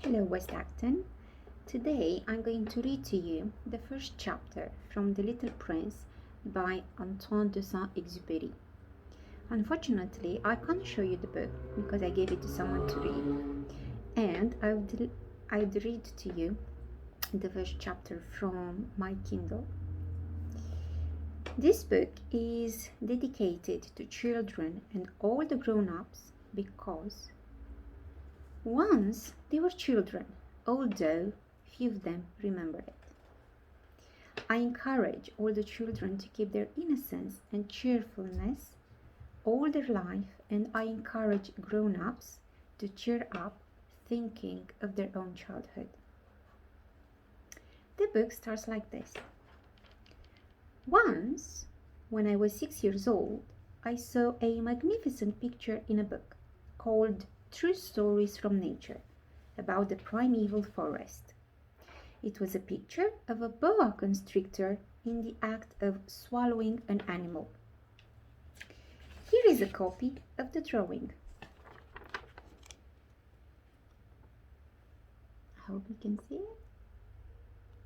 Hello, West Acton. Today I'm going to read to you the first chapter from The Little Prince by Antoine de Saint-Exupéry. Unfortunately, I can't show you the book because I gave it to someone to read, and I'd read to you the first chapter from my Kindle. This book is dedicated to children and all the grown-ups because once they were children, although few of them remember it. I encourage all the children to keep their innocence and cheerfulness all their life, and I encourage grown-ups to cheer up thinking of their own childhood. The book starts like this. Once, when I was 6 years old, I saw a magnificent picture in a book called True Stories from Nature about the primeval forest. It was a picture of a boa constrictor in the act of swallowing an animal. Here is a copy of the drawing. I hope you can see it.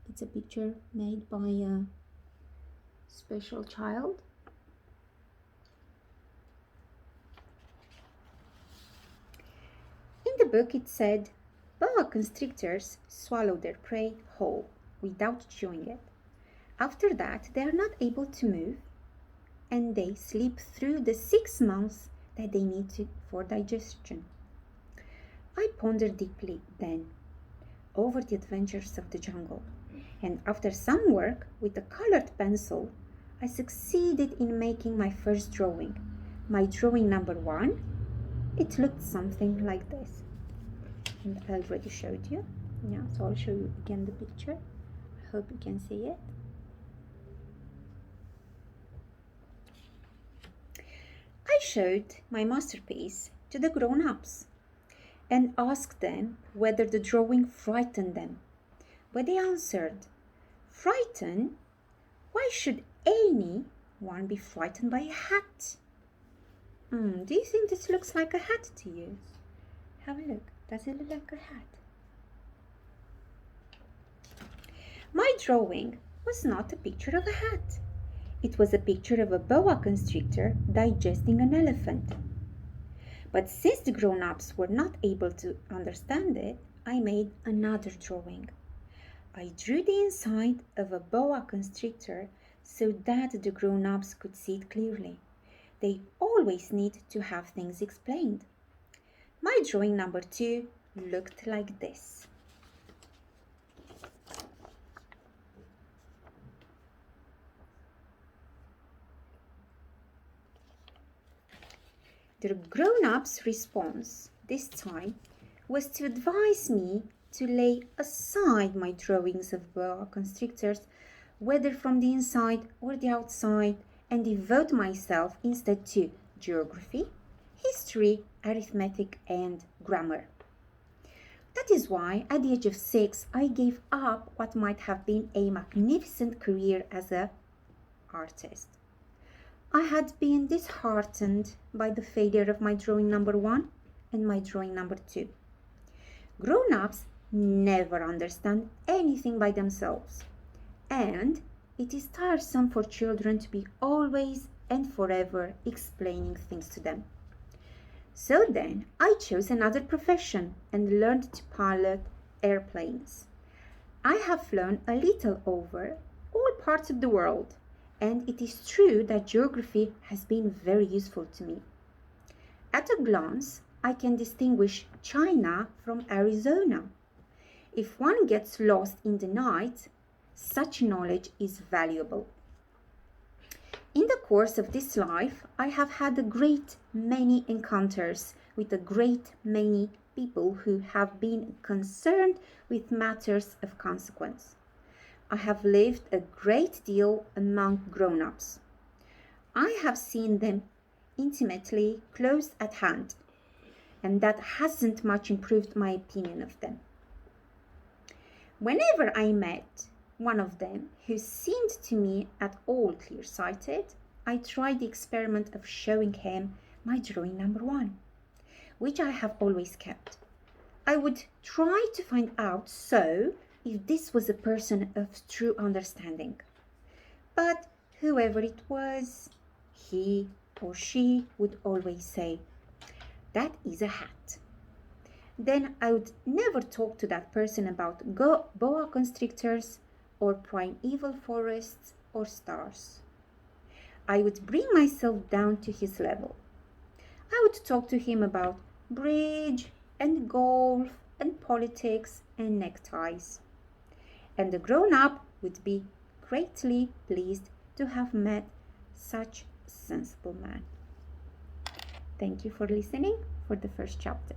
It's a picture made by a special child. In the book it said, boa constrictors swallow their prey whole, without chewing it. After that, they are not able to move, and they sleep through the 6 months that they need for digestion. I pondered deeply then over the adventures of the jungle, and after some work with a colored pencil, I succeeded in making my first drawing. My drawing number 1. It looked something like this. And I already showed you. Yeah, so I'll show you again the picture. I hope you can see it. I showed my masterpiece to the grown-ups and asked them whether the drawing frightened them. But they answered, frightened? Why should anyone be frightened by a hat? Do you think this looks like a hat to you? Have a look. Does it look like a hat? My drawing was not a picture of a hat. It was a picture of a boa constrictor digesting an elephant. But since the grown-ups were not able to understand it, I made another drawing. I drew the inside of a boa constrictor so that the grown-ups could see it clearly. They always need to have things explained. My drawing number 2 looked like this. The grown-ups' response this time was to advise me to lay aside my drawings of boa constrictors, whether from the inside or the outside, and devote myself instead to geography, history, arithmetic, and grammar. That is why, at the age of 6, I gave up what might have been a magnificent career as an artist. I had been disheartened by the failure of my drawing number 1 and my drawing number 2. Grown-ups never understand anything by themselves, and it is tiresome for children to be always and forever explaining things to them. So then, I chose another profession and learned to pilot airplanes. I have flown a little over all parts of the world, and it is true that geography has been very useful to me. At a glance, I can distinguish China from Arizona. If one gets lost in the night, such knowledge is valuable. In the course of this life, I have had a great many encounters with a great many people who have been concerned with matters of consequence. I have lived a great deal among grown-ups. I have seen them intimately close at hand, and that hasn't much improved my opinion of them. Whenever I met one of them who seemed to me at all clear-sighted, I tried the experiment of showing him my drawing number 1, which I have always kept. I would try to find out if this was a person of true understanding. But whoever it was, he or she would always say, "That is a hat." Then I would never talk to that person about boa constrictors or primeval forests or stars. I would bring myself down to his level. I would talk to him about bridge and golf and politics and neckties. And the grown-up would be greatly pleased to have met such a sensible man. Thank you for listening for the first chapter.